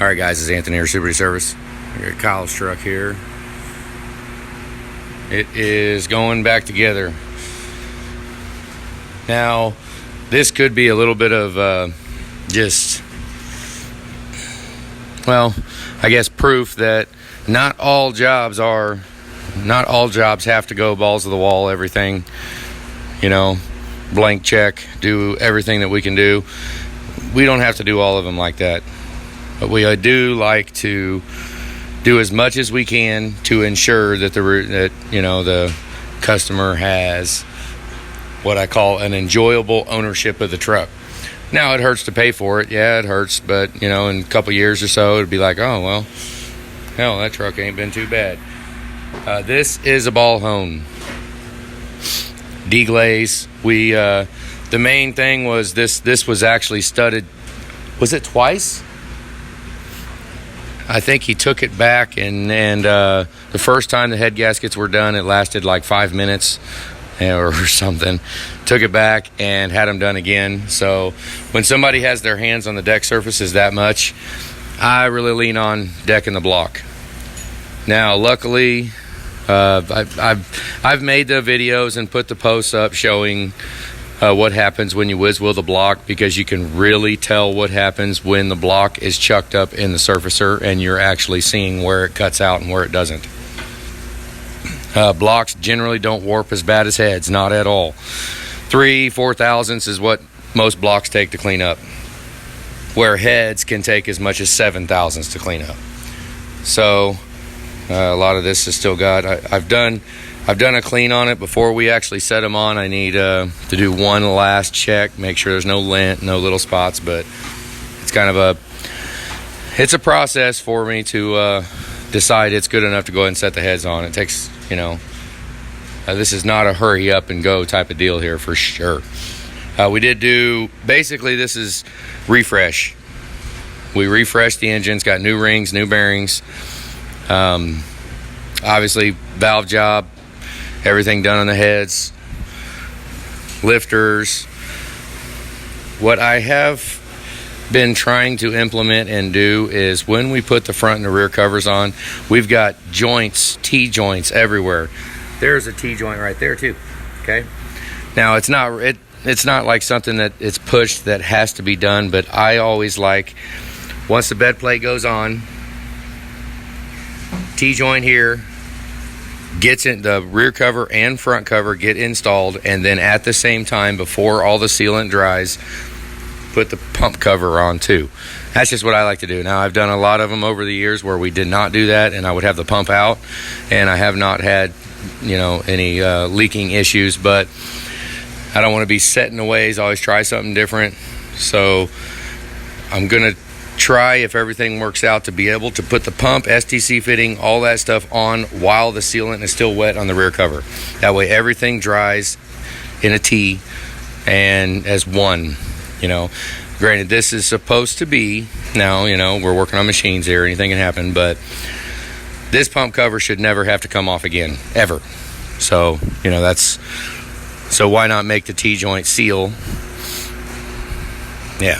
All right, guys, this is Anthony here, Super Service. We got Kyle's truck here. It is going back together. Now, this could be a little bit of I guess proof that not all jobs have to go balls to the wall, everything, blank check, do everything that we can do. We don't have to do all of them like that. But we do like to do as much as we can to ensure that the customer has what I call an enjoyable ownership of the truck. Now, it hurts to pay for it. Yeah, it hurts. But, in a couple years or so, it'd be like, oh, well, hell, that truck ain't been too bad. This is a ball hone. Deglaze. The main thing was this was actually studded. Was it twice? I think he took it back, and the first time the head gaskets were done, it lasted like 5 minutes or something. Took it back and had them done again. So when somebody has their hands on the deck surfaces that much, I really lean on decking the block. Now, luckily, I've made the videos and put the posts up showing what happens when you whiz wheel the block, because you can really tell what happens when the block is chucked up in the surfacer and you're actually seeing where it cuts out and where it doesn't. Blocks generally don't warp as bad as heads, not at all. 3-4 thousandths is what most blocks take to clean up, where heads can take as much as 7 thousandths to clean up. So a lot of this is still got. I've done a clean on it before we actually set them on. I need to do one last check, make sure there's no lint, no little spots, but it's kind of a process for me to decide it's good enough to go ahead and set the heads on. It takes, this is not a hurry up and go type of deal here for sure. We did do, basically this is refresh. We refreshed the engine. It's got new rings, new bearings. Obviously valve job, everything done on the heads, lifters. What I have been trying to implement and do is when we put the front and the rear covers on, we've got joints, T-joints everywhere. There's a T-joint right there too, okay? Now, it's not like something that it's pushed that has to be done, but I always like, once the bed plate goes on, T-joint here, gets in, the rear cover and front cover get installed, and then at the same time, before all the sealant dries, put the pump cover on too. That's just what I like to do. Now, I've done a lot of them over the years where we did not do that, and I would have the pump out, and I have not had any leaking issues, but I don't want to be set in the ways. I always try something different. So I'm gonna try, if everything works out, to be able to put the pump, STC fitting, all that stuff on while the sealant is still wet on the rear cover. That way everything dries in a T and as one. Granted, this is supposed to be, now, we're working on machines here, anything can happen, but this pump cover should never have to come off again, ever. So, so why not make the T-joint seal? Yeah.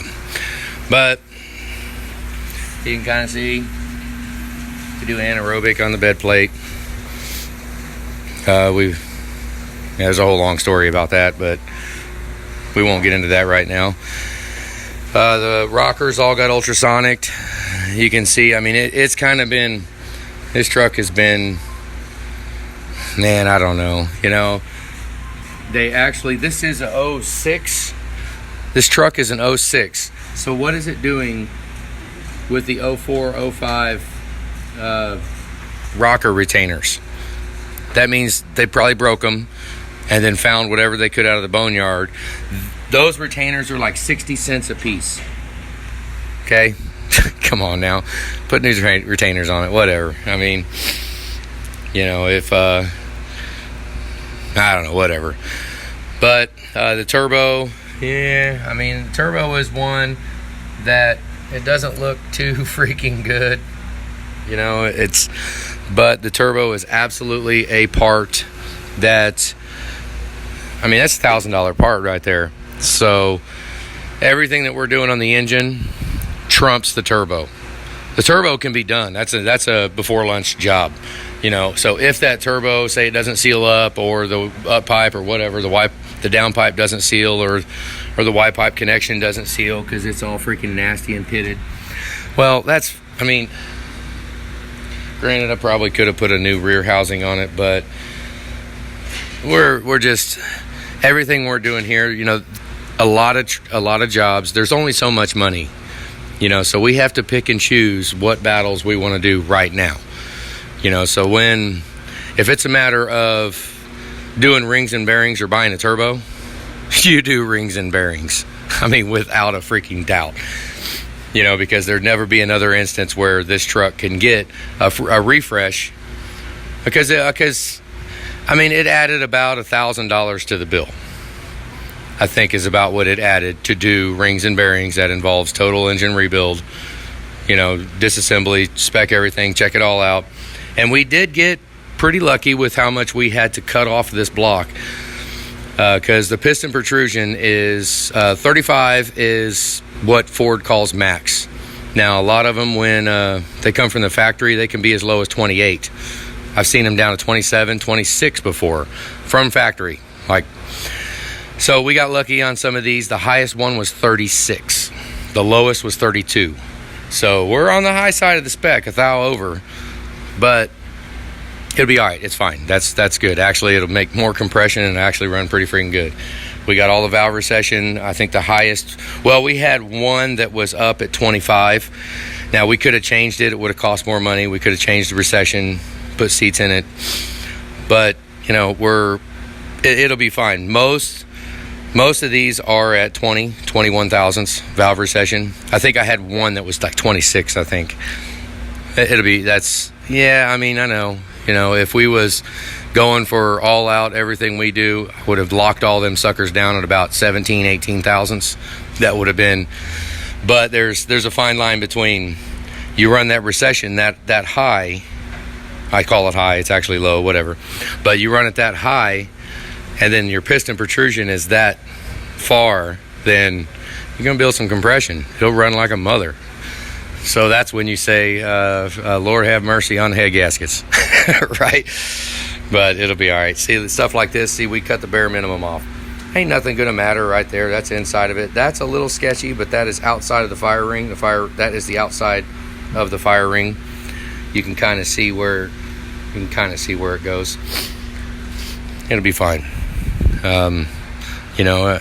But you can kind of see we do anaerobic on the bed plate. There's a whole long story about that, but we won't get into that right now. The rockers all got ultrasonic. You can see, it's kind of been, this truck has been, man, I don't know. This is a 06. This truck is an 06. So what is it doing with the 04, 05 rocker retainers? That means they probably broke them and then found whatever they could out of the boneyard. Those retainers are like 60 cents a piece. Okay? Come on now. Put new retainers on it, whatever. If I don't know, whatever. But the turbo, the turbo is one that it doesn't look too freaking good. But the turbo is absolutely a part that, that's a $1,000 part right there. So everything that we're doing on the engine trumps the turbo. The turbo can be done. That's a before lunch job, you know. So if that turbo, say it doesn't seal up, or the up pipe or whatever, the down pipe doesn't seal, or the Y pipe connection doesn't seal because it's all freaking nasty and pitted. Well, granted, I probably could have put a new rear housing on it, but we're just, everything we're doing here, you know, a lot of jobs. There's only so much money. You know, so we have to pick and choose what battles we want to do right now. You know, so if it's a matter of doing rings and bearings or buying a turbo, you do rings and bearings. I mean, without a freaking doubt. You know, because there'd never be another instance where this truck can get a refresh. Because I mean, it added about $1,000 to the bill. I think is about what it added to do rings and bearings. That involves total engine rebuild, you know, disassembly, spec everything, check it all out. And we did get pretty lucky with how much we had to cut off this block, because the piston protrusion is 35 is what Ford calls max. Now, a lot of them, when they come from the factory, they can be as low as 28. I've seen them down to 27, 26 before from factory. So we got lucky on some of these. The highest one was 36. The lowest was 32. So we're on the high side of the spec, a thou over. But it'll be all right. It's fine. That's good. Actually, it'll make more compression and actually run pretty freaking good. We got all the valve recession. I think the highest, well, we had one that was up at 25. Now, we could have changed it. It would have cost more money. We could have changed the recession, put seats in it. But, you know, it'll be fine. Most of these are at 21 thousandths valve recession. I think I had one that was like 26, I think. I mean, I know. You know, if we was going for all out everything we do, I would have locked all them suckers down at about 17, 18 thousandths. That would have been, but there's a fine line between, you run that recession, that high, I call it high, it's actually low, whatever. But you run it that high, and then your piston protrusion is that far, then you're going to build some compression. It'll run like a mother. So that's when you say, Lord have mercy on head gaskets, right? But it'll be all right. See, stuff like this, we cut the bare minimum off. Ain't nothing going to matter right there. That's inside of it. That's a little sketchy, but that is outside of the fire ring. That is the outside of the fire ring. You can kind of see where it goes. It'll be fine. You know,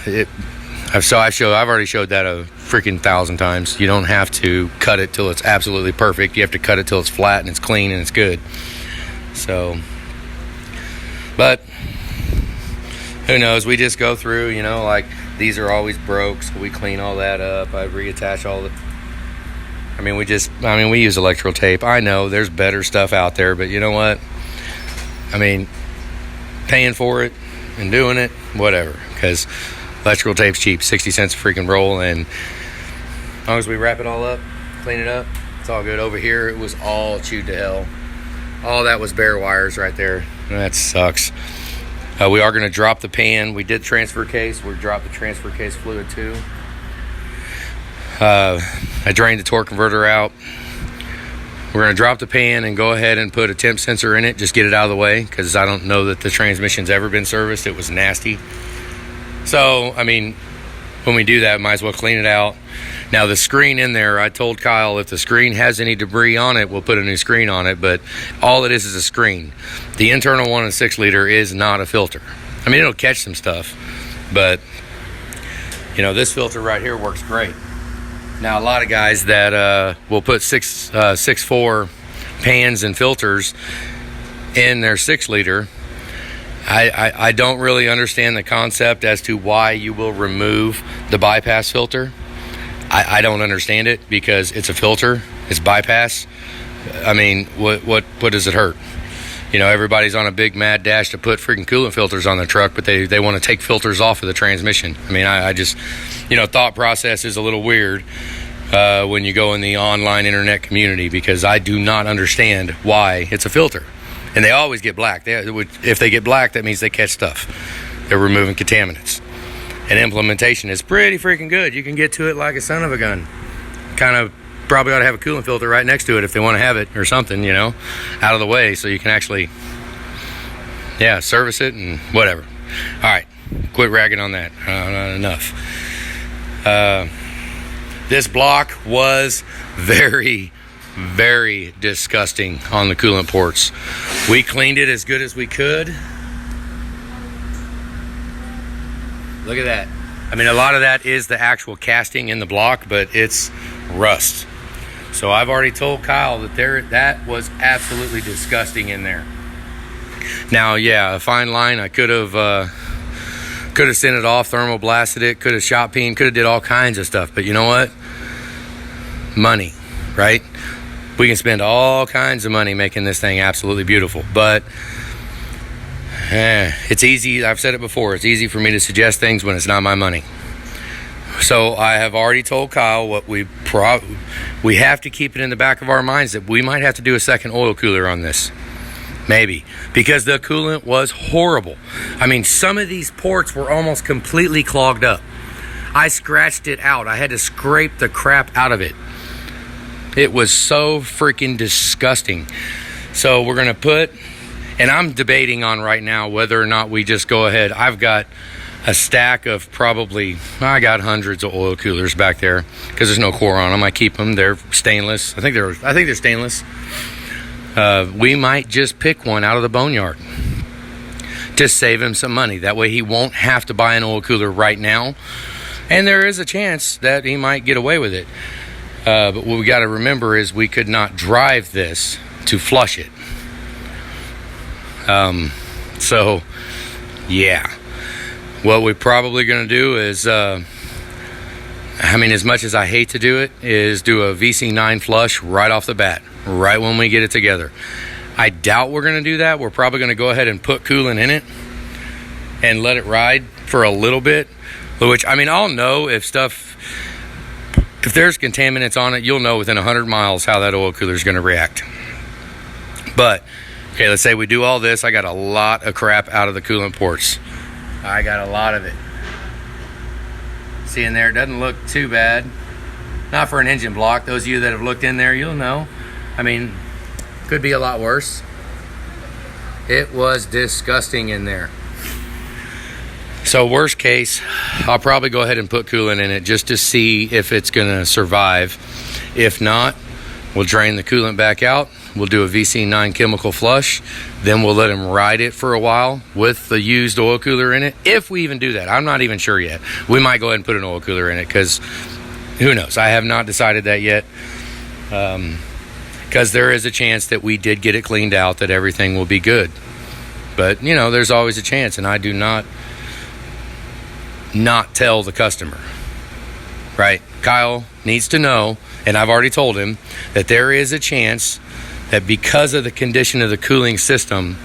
I've already showed that a freaking 1,000 times. You don't have to cut it till it's absolutely perfect. You have to cut it till it's flat and it's clean and it's good. So, but who knows? We just go through, you know, like these are always broke, so we clean all that up. I reattach all the. We use electrical tape. I know there's better stuff out there, but you know what? I mean, paying for it and doing it, whatever, because electrical tape's cheap, 60 cents a freaking roll, and as long as we wrap it all up, clean it up, it's all good. Over here, it was all chewed to hell. All that was bare wires right there. That sucks. We are going to drop the pan. We did transfer case. We dropped the transfer case fluid too. I drained the torque converter out. We're going to drop the pan and go ahead and put a temp sensor in it. Just get it out of the way, because I don't know that the transmission's ever been serviced. It was nasty. So, I mean, when we do that, might as well clean it out. Now, the screen in there, I told Kyle if the screen has any debris on it, we'll put a new screen on it. But all it is a screen. The internal 1 and 6 liter is not a filter. I mean, it'll catch some stuff. But, you know, this filter right here works great. Now, a lot of guys that will put 6.4 pans and filters in their 6 liter, I don't really understand the concept as to why you will remove the bypass filter. I don't understand it, because it's a filter, it's bypass. I mean, what does it hurt? You know, everybody's on a big mad dash to put freaking coolant filters on their truck, but they want to take filters off of the transmission. I mean, I just, you know, thought process is a little weird when you go in the online internet community, because I do not understand why it's a filter. And they always get black. If they get black, that means they catch stuff. They're removing contaminants. And implementation is pretty freaking good. You can get to it like a son of a gun. Kind of probably ought to have a coolant filter right next to it if they want to have it or something, you know, out of the way so you can actually, yeah, service it and whatever. All right, quit ragging on that. Not enough. This block was very, very disgusting on the coolant ports. We cleaned it as good as we could. Look at that. I mean, a lot of that is the actual casting in the block, but it's rust. So I've already told Kyle that that was absolutely disgusting in there. Now, yeah, a fine line. I could have sent it off, thermoblasted it, could have shot peened, could have did all kinds of stuff. But you know what? Money, right? We can spend all kinds of money making this thing absolutely beautiful. But it's easy. I've said it before. It's easy for me to suggest things when it's not my money. So I have already told Kyle what we have to keep it in the back of our minds that we might have to do a second oil cooler on this. Maybe. Because the coolant was horrible. I mean, some of these ports were almost completely clogged up. I scratched it out. I had to scrape the crap out of it. It was so freaking disgusting. So we're going to put, and I'm debating on right now whether or not we just go ahead. I've got a stack of I got hundreds of oil coolers back there because there's no core on them. I keep them. They're stainless. I think they're stainless. We might just pick one out of the boneyard to save him some money. That way he won't have to buy an oil cooler right now. And there is a chance that he might get away with it. But what we got to remember is we could not drive this to flush it. So, yeah. What we're probably going to do is, as much as I hate to do it, is do a VC9 flush right off the bat, right when we get it together. I doubt we're going to do that. We're probably going to go ahead and put coolant in it and let it ride for a little bit. Which, I'll know if there's contaminants on it, you'll know within 100 miles how that oil cooler is going to react. But, okay, let's say we do all this. I got a lot of crap out of the coolant ports. I got a lot of it. See in there, it doesn't look too bad. Not for an engine block. Those of you that have looked in there, you'll know. Could be a lot worse. It was disgusting in there. So worst case, I'll probably go ahead and put coolant in it just to see if it's going to survive. If not, we'll drain the coolant back out. We'll do a VC9 chemical flush. Then we'll let him ride it for a while with the used oil cooler in it. If we even do that. I'm not even sure yet. We might go ahead and put an oil cooler in it because who knows? I have not decided that yet. Because there is a chance that we did get it cleaned out, that everything will be good. But, there's always a chance, and I do not tell the customer. Right? Kyle needs to know, and I've already told him, that there is a chance that because of the condition of the cooling system,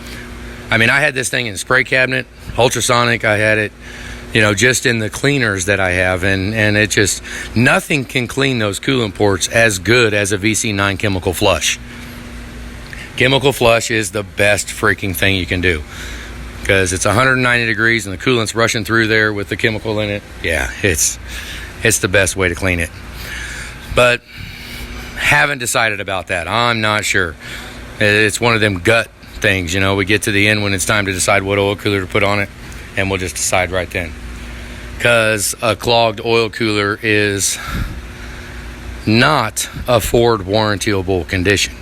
I had this thing in the spray cabinet, ultrasonic, I had it, just in the cleaners that I have, and it just, nothing can clean those coolant ports as good as a VC9 chemical flush. Chemical flush is the best freaking thing you can do because it's 190 degrees and the coolant's rushing through there with the chemical in it. Yeah, it's the best way to clean it. But haven't decided about that. I'm not sure. It's one of them gut things, we get to the end when it's time to decide what oil cooler to put on it, and we'll just decide right then. Because a clogged oil cooler is not a Ford warrantyable condition.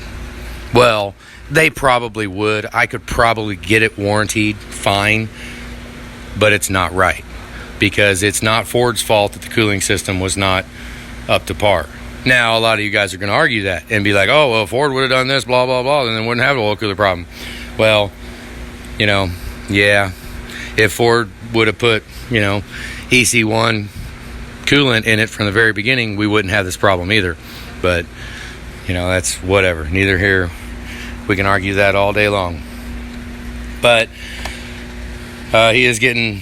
Well, they probably would. I could probably get it warranted fine, but it's not right. Because it's not Ford's fault that the cooling system was not up to par. Now, a lot of you guys are going to argue that and be like, oh, well, Ford would have done this, blah, blah, blah, and then wouldn't have an oil cooler problem. Well, yeah, if Ford would have put, EC1 coolant in it from the very beginning, we wouldn't have this problem either. But, that's whatever. Neither here. We can argue that all day long. But he is getting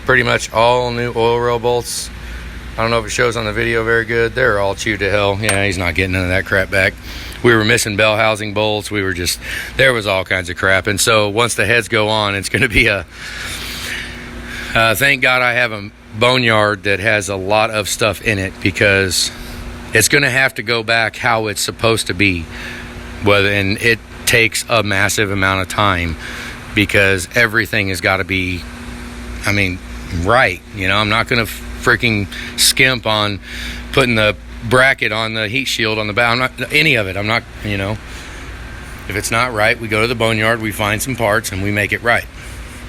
pretty much all new oil rail bolts. I don't know if it shows on the video very good. They're all chewed to hell. Yeah, he's not getting none of that crap back. We were missing bell housing bolts. There was all kinds of crap. And so once the heads go on, it's going to be thank God I have a boneyard that has a lot of stuff in it because It's going to have to go back how it's supposed to be. And it takes a massive amount of time because everything has got to be, right. I'm not going to freaking skimp on putting the bracket on the heat shield on the back. I'm not any of it. I'm not, if it's not right, we go to the boneyard, we find some parts, and we make it right.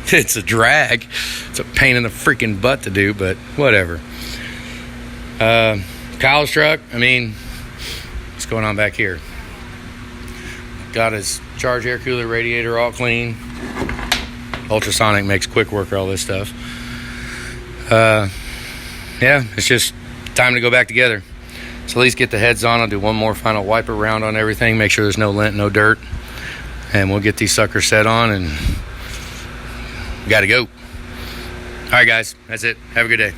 It's a drag. It's a pain in the freaking butt to do, but whatever. Kyle's truck, what's going on back here? Got his charge air cooler radiator all clean. Ultrasonic makes quick work of all this stuff. It's just time to go back together. So at least get the heads on. I'll do one more final wipe around on everything, make sure there's no lint, no dirt, and we'll get these suckers set on and we gotta go. All right, guys, that's it. Have a good day.